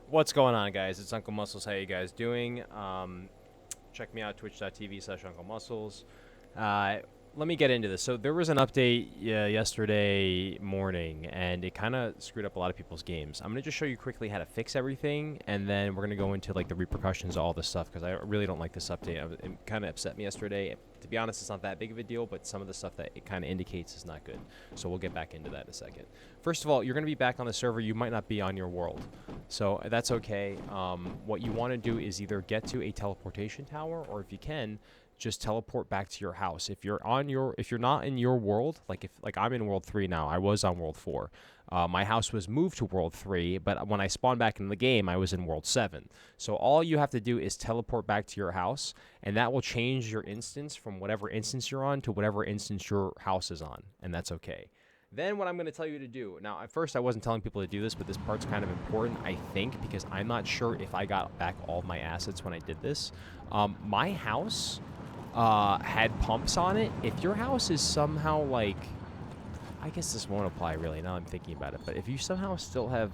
What's going on, guys? It's Uncle Muscles. How you guys doing? Check me out, twitch.tv/UncleMuscles. Uh, Let me get into this. So there was an update yesterday morning, and it kind of screwed up a lot of people's games. I'm going to just show you quickly how to fix everything, and then we're going to go into like the repercussions of all this stuff, because I really don't like this update. It kind of upset me yesterday. To be honest, it's not that big of a deal, but some of the stuff that it kind of indicates is not good. So we'll get back into that in a second. First of all, you're going to be back on the server. You might not be on your world. So that's okay. What you want to do is either get to a teleportation tower, or if you can, just teleport back to your house. If you're not in your world, like I'm in world 3 now, I was on world 4. My house was moved to world 3, but when I spawned back in the game, I was in world 7. So all you have to do is teleport back to your house, and that will change your instance from whatever instance you're on to whatever instance your house is on, and that's okay. Then what I'm going to tell you to do. Now, at first I wasn't telling people to do this, but this part's kind of important, I think, because I'm not sure if I got back all my assets when I did this. My house had pumps on it. If your house is somehow like, I guess this won't apply really, now I'm thinking about it, but if you somehow still have,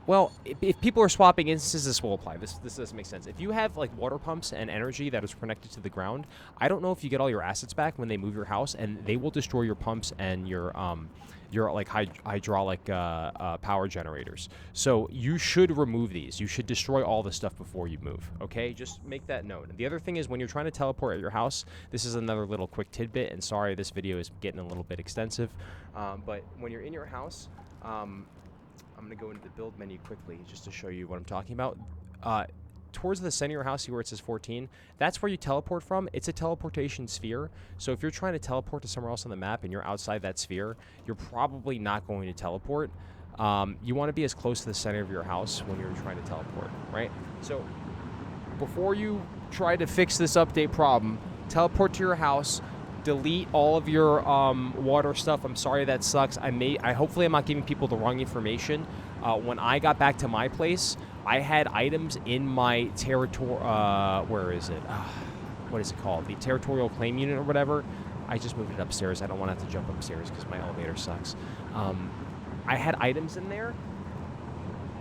well, if people are swapping instances, this will apply. This doesn't make sense. If you have like water pumps and energy that is connected to the ground, I don't know if you get all your assets back when they move your house, and they will destroy your pumps and your like hydraulic power generators. So you should remove these. You should destroy all the stuff before you move. Okay, just make that note. And the other thing is, when you're trying to teleport at your house, this is another little quick tidbit. And sorry, this video is getting a little bit extensive, but when you're in your house, I'm going to go into the build menu quickly just to show you what I'm talking about. Towards the center of your house, see where it says 14? That's where you teleport from. It's a teleportation sphere. So if you're trying to teleport to somewhere else on the map and you're outside that sphere, you're probably not going to teleport. You want to be as close to the center of your house when you're trying to teleport, right? So before you try to fix this update problem, teleport to your house. Delete all of your water stuff. I'm sorry that sucks. Hopefully I'm not giving people the wrong information. When I got back to my place, I had items in my territory. Where is it? What is it called? The territorial claim unit or whatever. I just moved it upstairs. I don't want to have to jump upstairs because my elevator sucks. I had items in there.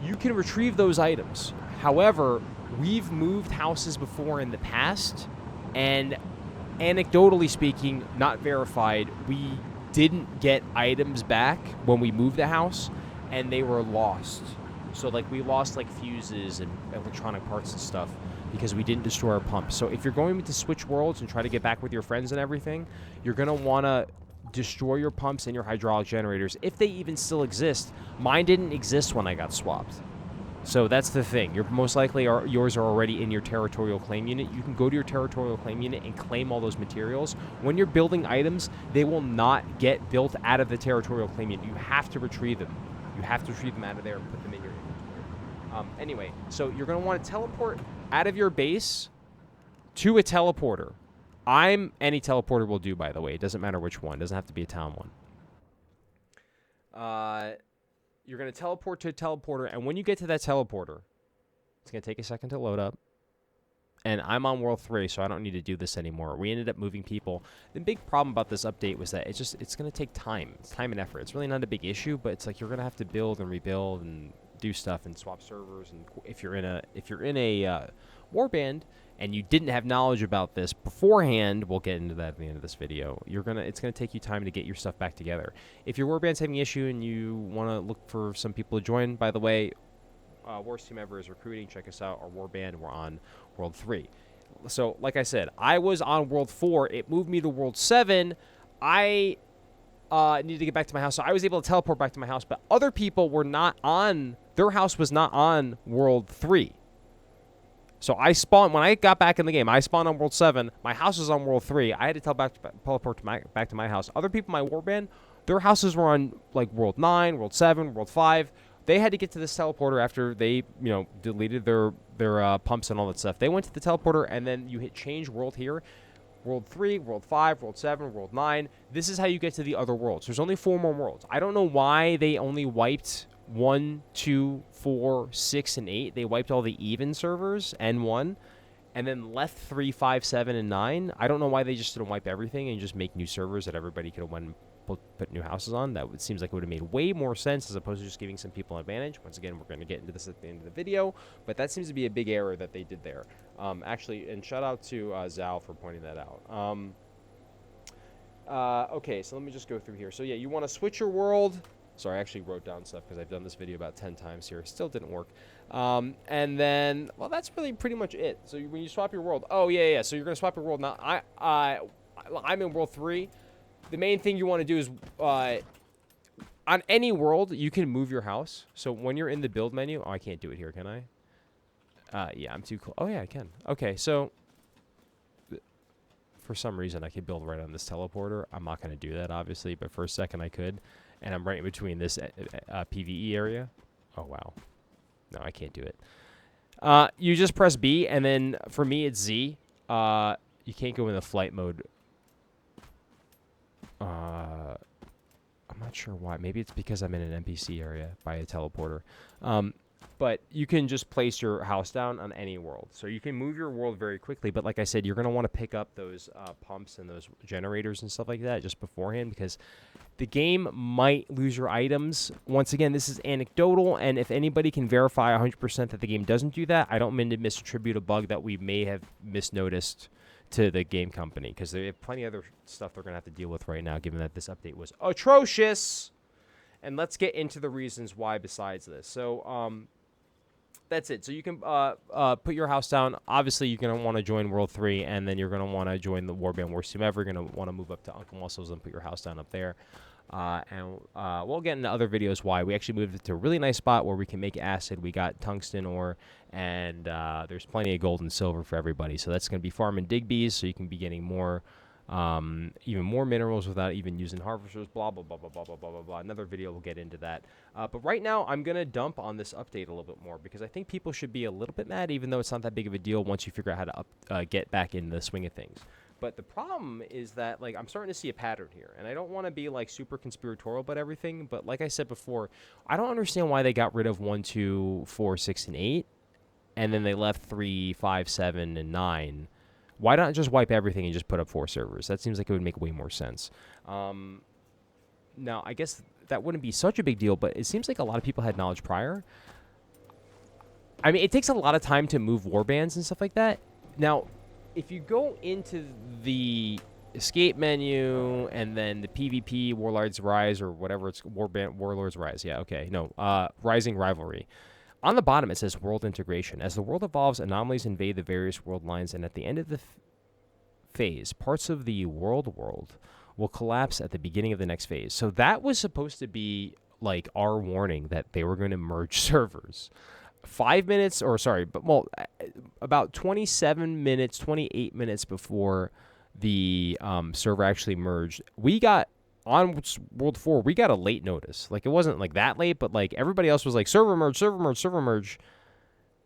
You can retrieve those items. However, we've moved houses before in the past, and anecdotally speaking, not verified, we didn't get items back when we moved the house, and they were lost. So like we lost like fuses and electronic parts and stuff because we didn't destroy our pumps. So if you're going to switch worlds and try to get back with your friends and everything, you're going to want to destroy your pumps and your hydraulic generators if they even still exist. Mine didn't exist when I got swapped. So that's the thing. You're most likely yours are already in your territorial claim unit. You can go to your territorial claim unit and claim all those materials. When you're building items, they will not get built out of the territorial claim unit. You have to retrieve them. You have to retrieve them out of there and put them in your inventory. Anyway, so you're going to want to teleport out of your base to a teleporter. Any teleporter will do, by the way. It doesn't matter which one. It doesn't have to be a town one. You're going to teleport to a teleporter, and when you get to that teleporter, it's going to take a second to load up. And I'm on World 3, so I don't need to do this anymore. We ended up moving people. The big problem about this update was that it's going to take time. It's time and effort. It's really not a big issue, but it's like you're going to have to build and rebuild and do stuff and swap servers. And if you're in a Warband and you didn't have knowledge about this beforehand, we'll get into that at the end of this video. It's gonna take you time to get your stuff back together. If your Warband's having an issue and you want to look for some people to join, by the way, Worst Team Ever is recruiting. Check us out. Our Warband. We're on World 3. So, like I said, I was on World 4. It moved me to World 7. I needed to get back to my house, so I was able to teleport back to my house. But other people were not on. Their house was not on World 3. So when I got back in the game, I spawned on World 7. My house was on World 3. I had to teleport back to my house. Other people in my Warband, their houses were on like World 9, World 7, World 5. They had to get to this teleporter after they, deleted their pumps and all that stuff. They went to the teleporter, and then you hit change world here. World 3, World 5, World 7, World 9. This is how you get to the other worlds. There's only 4 more worlds. I don't know why they only wiped 1, 2, 4, 6, and 8. They wiped all the even servers, N1, and then left 3, 5, 7, and 9. I don't know why they just didn't wipe everything and just make new servers that everybody could put new houses on. That seems like it would have made way more sense as opposed to just giving some people an advantage. Once again, we're going to get into this at the end of the video, but that seems to be a big error that they did there. Actually, and shout out to Zal for pointing that out. Okay, so let me just go through here. So yeah, you want to switch your world. Sorry, I actually wrote down stuff because I've done this video about 10 times here. Still didn't work. And then, well, that's really pretty much it. So when you swap your world, oh yeah. So you're gonna swap your world now. I'm in world 3. The main thing you want to do is on any world you can move your house. So when you're in the build menu, oh, I can't do it here, can I? Yeah, I'm too close. Oh yeah, I can. Okay, so for some reason I could build right on this teleporter. I'm not gonna do that obviously, but for a second I could. And I'm right in between this PvE area. Oh, wow. No, I can't do it. You just press B, and then for me, it's Z. You can't go in the flight mode. I'm not sure why. Maybe it's because I'm in an NPC area by a teleporter. But you can just place your house down on any world. So you can move your world very quickly. But like I said, you're going to want to pick up those pumps and those generators and stuff like that just beforehand because the game might lose your items. Once again, this is anecdotal. And if anybody can verify 100% that the game doesn't do that, I don't mean to misattribute a bug that we may have misnoticed to the game company. Because they have plenty of other stuff they're going to have to deal with right now, given that this update was atrocious. And let's get into the reasons why besides this. So, that's it. So you can put your house down. Obviously, you're going to want to join World 3, and then you're going to want to join the Warband Worst Team Ever. You're going to want to move up to unclemusclez and put your house down up there. And we'll get into other videos why. We actually moved it to a really nice spot where we can make acid. We got tungsten ore, and there's plenty of gold and silver for everybody. So that's going to be farming digbees, so you can be getting more even more minerals without even using harvesters, blah, blah, blah, blah, blah, blah, blah, blah, blah. Another video will get into that. But right now, I'm going to dump on this update a little bit more because I think people should be a little bit mad, even though it's not that big of a deal once you figure out how to get back in the swing of things. But the problem is that, like, I'm starting to see a pattern here. And I don't want to be, like, super conspiratorial about everything. But like I said before, I don't understand why they got rid of 1, 2, 4, 6, and 8. And then they left 3, 5, 7, and 9. Why not just wipe everything and just put up 4 servers? That seems like it would make way more sense. Now, I guess that wouldn't be such a big deal, but it seems like a lot of people had knowledge prior. I mean, it takes a lot of time to move warbands and stuff like that. Now, if you go into the escape menu and then the PvP, Warlords Rise, or whatever it's, Warlords Rise. Yeah, okay. No, Rising Rivalry. On the bottom, it says World Integration. As the world evolves, anomalies invade the various world lines, and at the end of the phase, parts of the world will collapse at the beginning of the next phase. So that was supposed to be, like, our warning that they were going to merge servers. 5 minutes, or sorry, but, well, about 27 minutes, 28 minutes before the server actually merged, we got... On World 4, we got a late notice. Like, it wasn't, like, that late, but, like, everybody else was like, server merge, server merge, server merge.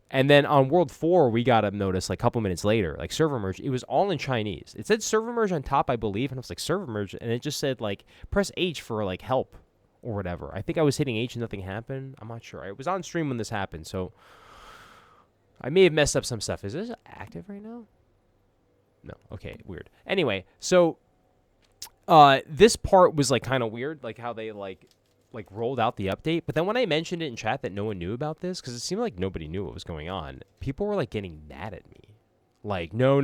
And then on World 4, we got a notice, like, a couple minutes later, like, server merge. It was all in Chinese. It said server merge on top, I believe, and I was like, server merge, and it just said, like, press H for, like, help or whatever. I think I was hitting H and nothing happened. I'm not sure. I was on stream when this happened, so I may have messed up some stuff. Is this active right now? No. Okay, weird. Anyway, so... this part was, like, kind of weird, like, how they, like rolled out the update. But then when I mentioned it in chat that no one knew about this, because it seemed like nobody knew what was going on, people were, like, getting mad at me. Like, no,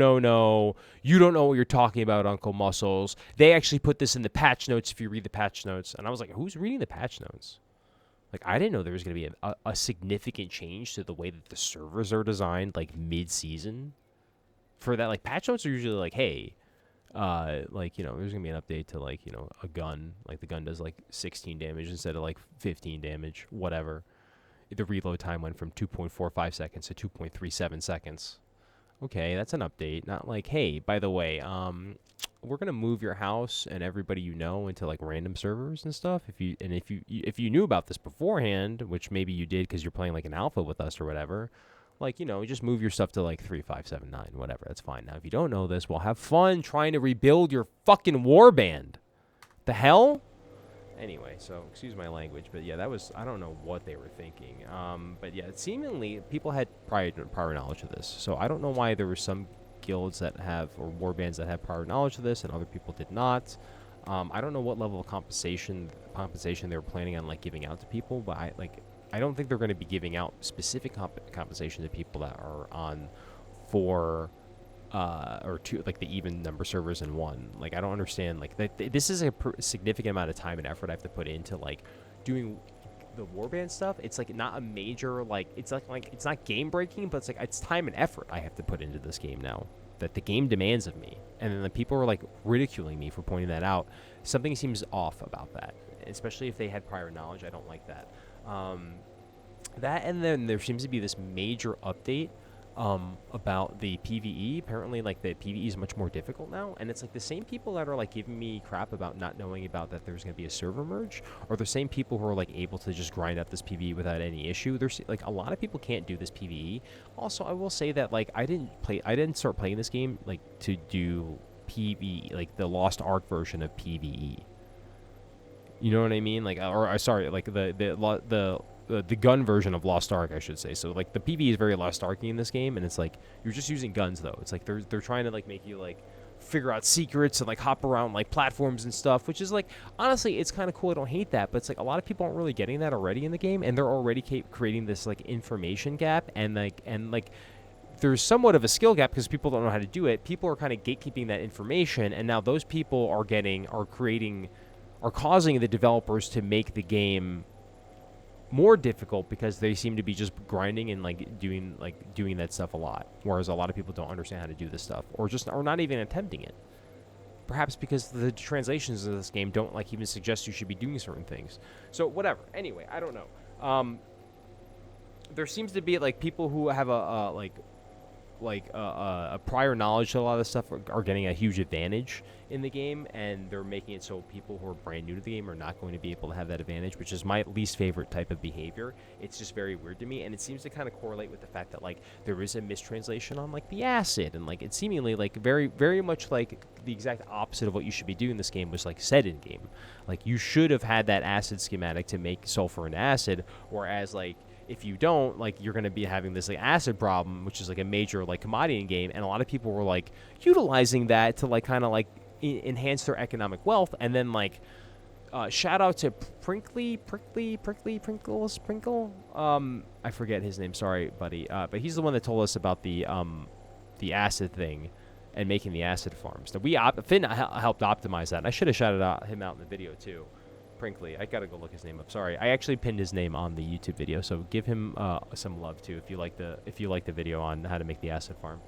you don't know what you're talking about, unclemusclez. They actually put this in the patch notes if you read the patch notes. And I was like, who's reading the patch notes? Like, I didn't know there was going to be a significant change to the way that the servers are designed, like, mid-season. For that, like, patch notes are usually like, hey... like, you know, there's gonna be an update to, like, you know, a gun. Like, the gun does, like, 16 damage instead of, like, 15 damage, whatever. The reload time went from 2.45 seconds to 2.37 seconds. Okay, that's an update. Not like, hey, by the way, we're gonna move your house and everybody you know into, like, random servers and stuff. If you knew about this beforehand, which maybe you did because you're playing, like, an alpha with us or whatever. Like, you know, just move your stuff to, like, 3, 5, 7, 9, whatever. That's fine. Now, if you don't know this, well, have fun trying to rebuild your fucking warband. The hell? Anyway, so, excuse my language, but, yeah, that was, I don't know what they were thinking. But, yeah, seemingly, people had prior knowledge of this. So, I don't know why there were some guilds that have, or warbands that have prior knowledge of this, and other people did not. I don't know what level of compensation they were planning on like giving out to people, but I don't think they're going to be giving out specific compensation to people that are on 4 or 2, like the even number servers in 1. Like I don't understand. Like this is a significant amount of time and effort I have to put into like doing the Warband stuff. It's like not a major like it's like it's not game breaking, but it's like it's time and effort I have to put into this game now that the game demands of me. And then the people are like ridiculing me for pointing that out. Something seems off about that, especially if they had prior knowledge. I don't like that. That, and then there seems to be this major update about the PvE. Apparently, like the PvE is much more difficult now, and it's like the same people that are like giving me crap about not knowing about that there's going to be a server merge, or the same people who are like able to just grind up this PvE without any issue. There's like a lot of people can't do this PvE. Also, I will say that like I didn't start playing this game like to do PvE, like the Lost Ark version of PvE. You know what I mean? Like, or sorry, like the gun version of Lost Ark, I should say. So like the PvE is very Lost Arky in this game, and it's like you're just using guns though. It's like they're trying to like make you like figure out secrets and like hop around like platforms and stuff, which is like honestly it's kind of cool. I don't hate that, but it's like a lot of people aren't really getting that already in the game, and they're already creating this like information gap, and like there's somewhat of a skill gap because people don't know how to do it. People are kind of gatekeeping that information, and now those people are causing the developers to make the game more difficult because they seem to be just grinding and doing that stuff a lot, whereas a lot of people don't understand how to do this stuff, or not even attempting it. Perhaps because the translations of this game don't like even suggest you should be doing certain things. So whatever. Anyway, I don't know. There seems to be like people who have a prior knowledge to a lot of this stuff are getting a huge advantage in the game, and they're making it so people who are brand new to the game are not going to be able to have that advantage, which is my least favorite type of behavior. It's just very weird to me, and it seems to kind of correlate with the fact that like there is a mistranslation on like the acid, and like it's seemingly like very, very much like the exact opposite of what you should be doing in this game was like said in game. Like you should have had that acid schematic to make sulfur into acid, whereas like if you don't, like you're going to be having this like acid problem, which is like a major like commodity in game, and a lot of people were like utilizing that to like kind of like enhance their economic wealth. And then like shout out to Prinkle, I forget his name, sorry buddy, but he's the one that told us about the acid thing and making the acid farms. Now Finn helped optimize that, and I should have shouted him out in the video too. Prinkly, I gotta go look his name up. Sorry, I actually pinned his name on the YouTube video, so give him some love too if you like the video on how to make the acid farm.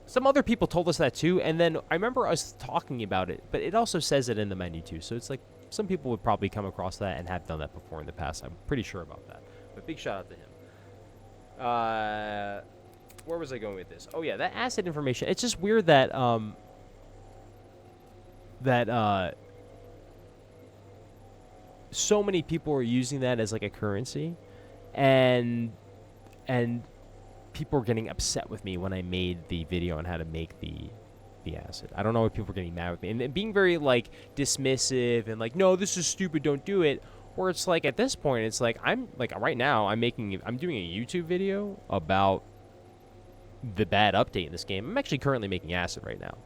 Some other people told us that too, and then I remember us talking about it, but it also says it in the menu too. So it's like some people would probably come across that and have done that before in the past. I'm pretty sure about that. But big shout out to him. Where was I going with this? Oh yeah, that acid information. It's just weird that so many people are using that as like a currency, and people are getting upset with me when I made the video on how to make the acid. I don't know why people are getting mad with me and being very like dismissive and like, no, this is stupid, don't do it. Where it's like at this point, it's like I'm like right now I'm doing a YouTube video about the bad update in this game. I'm actually currently making acid right now.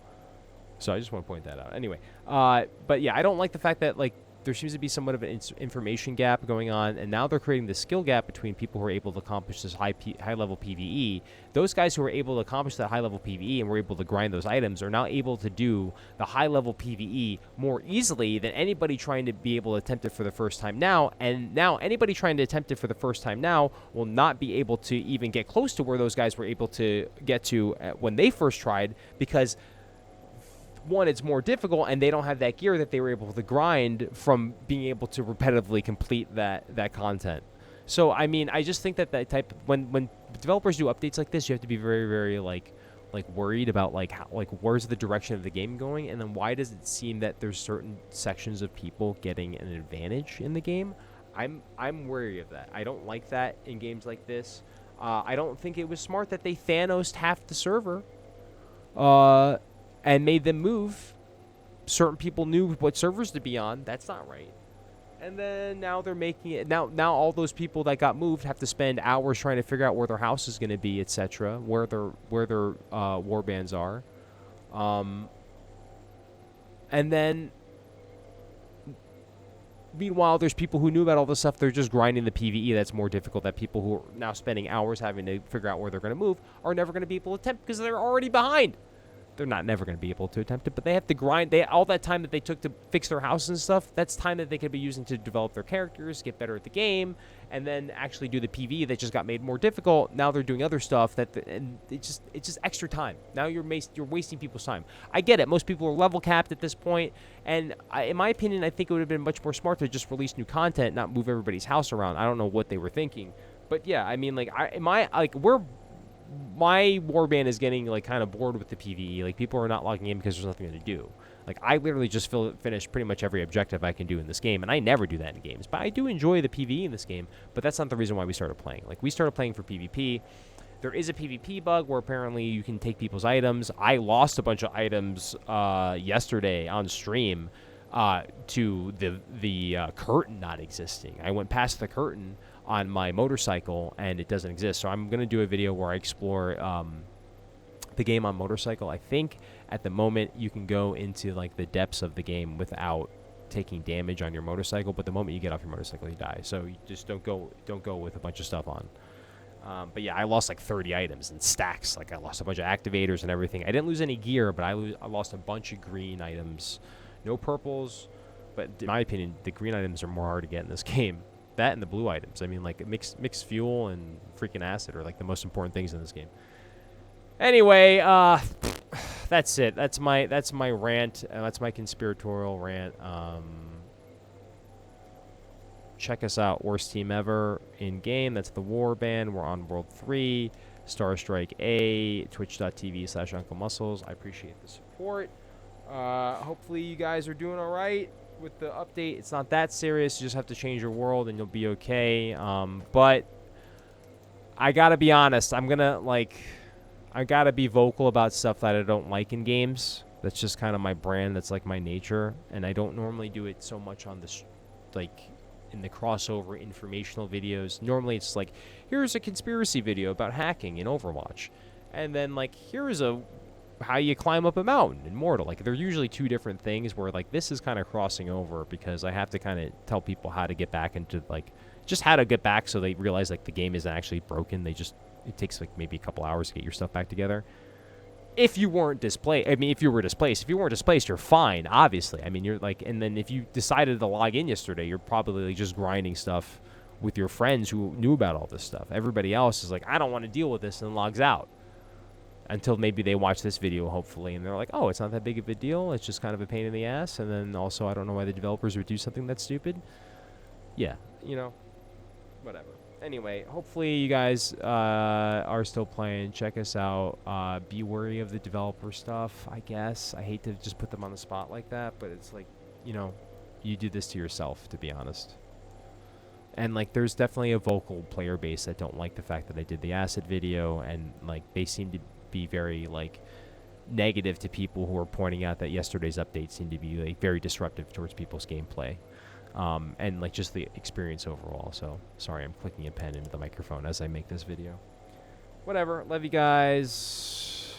So I just want to point that out. Anyway, but yeah, I don't like the fact that like there seems to be somewhat of an information gap going on, and now they're creating this skill gap between people who are able to accomplish this high-level PvE. Those guys who are able to accomplish that high-level PvE and were able to grind those items are now able to do the high-level PvE more easily than anybody trying to be able to attempt it for the first time now. And now anybody trying to attempt it for the first time now will not be able to even get close to where those guys were able to get to when they first tried, because one, it's more difficult, and they don't have that gear that they were able to grind from being able to repetitively complete that content. So, I mean, I just think that type when developers do updates like this, you have to be very, very like worried about like how, like where's the direction of the game going, and then why does it seem that there's certain sections of people getting an advantage in the game? I'm wary of that. I don't like that in games like this. I don't think it was smart that they Thanos'd half the server. And made them move. Certain people knew what servers to be on. That's not right. And then now they're making it. Now all those people that got moved have to spend hours trying to figure out where their house is going to be, etc. Where their warbands are. And then, meanwhile, there's people who knew about all this stuff. They're just grinding the PvE that's more difficult, that people who are now spending hours having to figure out where they're going to move are never going to be able to attempt because they're already behind. They're not never going to be able to attempt it, but they have to grind. All that time that they took to fix their house and stuff, that's time that they could be using to develop their characters, get better at the game, and then actually do the PvE that just got made more difficult. Now they're doing other stuff and it's just extra time. Now you're wasting people's time. I get it. Most people are level capped at this point, and in my opinion, I think it would have been much more smart to just release new content, not move everybody's house around. I don't know what they were thinking, but yeah, I mean, like, my warband is getting like kind of bored with the PvE. Like, people are not logging in because there's nothing to do. Like, I literally just finish pretty much every objective I can do in this game, and I never do that in games. But I do enjoy the PvE in this game, but that's not the reason why we started playing. Like, we started playing for PvP. There is a PvP bug where apparently you can take people's items. I lost a bunch of items yesterday on stream to the curtain not existing. I went past the curtain on my motorcycle and it doesn't exist. So I'm going to do a video where I explore the game on motorcycle. I think at the moment you can go into like the depths of the game without taking damage on your motorcycle, but the moment you get off your motorcycle you die. So you just don't go with a bunch of stuff on. But yeah, I lost like 30 items in stacks. Like, I lost a bunch of activators and everything. I didn't lose any gear, but I lost a bunch of green items. No purples, but in my opinion, the green items are more hard to get in this game. That and the blue items. I mean, like, mixed fuel and freaking acid are like the most important things in this game. Anyway, that's it. That's my rant. That's my conspiratorial rant. Check us out. Worst team ever in game. That's the Warband. We're on World 3. Starstrike-A. Twitch.tv/unclemusclez. I appreciate the support. Hopefully you guys are doing all right with the update. It's not that serious. You just have to change your world and you'll be okay. But I gotta be honest. I gotta be vocal about stuff that I don't like in games. That's just kind of my brand. That's like my nature. And I don't normally do it so much on this, like, in the crossover informational videos. Normally it's like, here's a conspiracy video about hacking in Overwatch. And then, like, here's how you climb up a mountain in Mortal. Like, they're usually two different things where, like, this is kind of crossing over because I have to kind of tell people how to get back into, like, just how to get back so they realize, like, the game isn't actually broken. It takes, like, maybe a couple hours to get your stuff back together. If you weren't displaced, I mean, if you were displaced. If you weren't displaced, you're fine, obviously. I mean, you're, like, and then if you decided to log in yesterday, you're probably, like, just grinding stuff with your friends who knew about all this stuff. Everybody else is like, I don't want to deal with this, and logs out. Until maybe they watch this video, hopefully, and they're like, oh, it's not that big of a deal. It's just kind of a pain in the ass. And then also, I don't know why the developers would do something that's stupid. Yeah, you know, whatever. Anyway, hopefully you guys are still playing. Check us out. Be wary of the developer stuff, I guess. I hate to just put them on the spot like that, but it's like, you know, you do this to yourself, to be honest. And, like, there's definitely a vocal player base that don't like the fact that I did the acid video, and, like, they seem to be very, like, negative to people who are pointing out that yesterday's update seemed to be, like, very disruptive towards people's gameplay. And, like, just the experience overall. So, sorry, I'm clicking a pen into the microphone as I make this video. Whatever. Love you guys.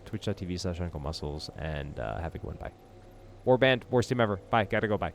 Twitch.tv/unclemusclez, and have a good one. Bye. Warband, worst team ever. Bye. Gotta go. Bye.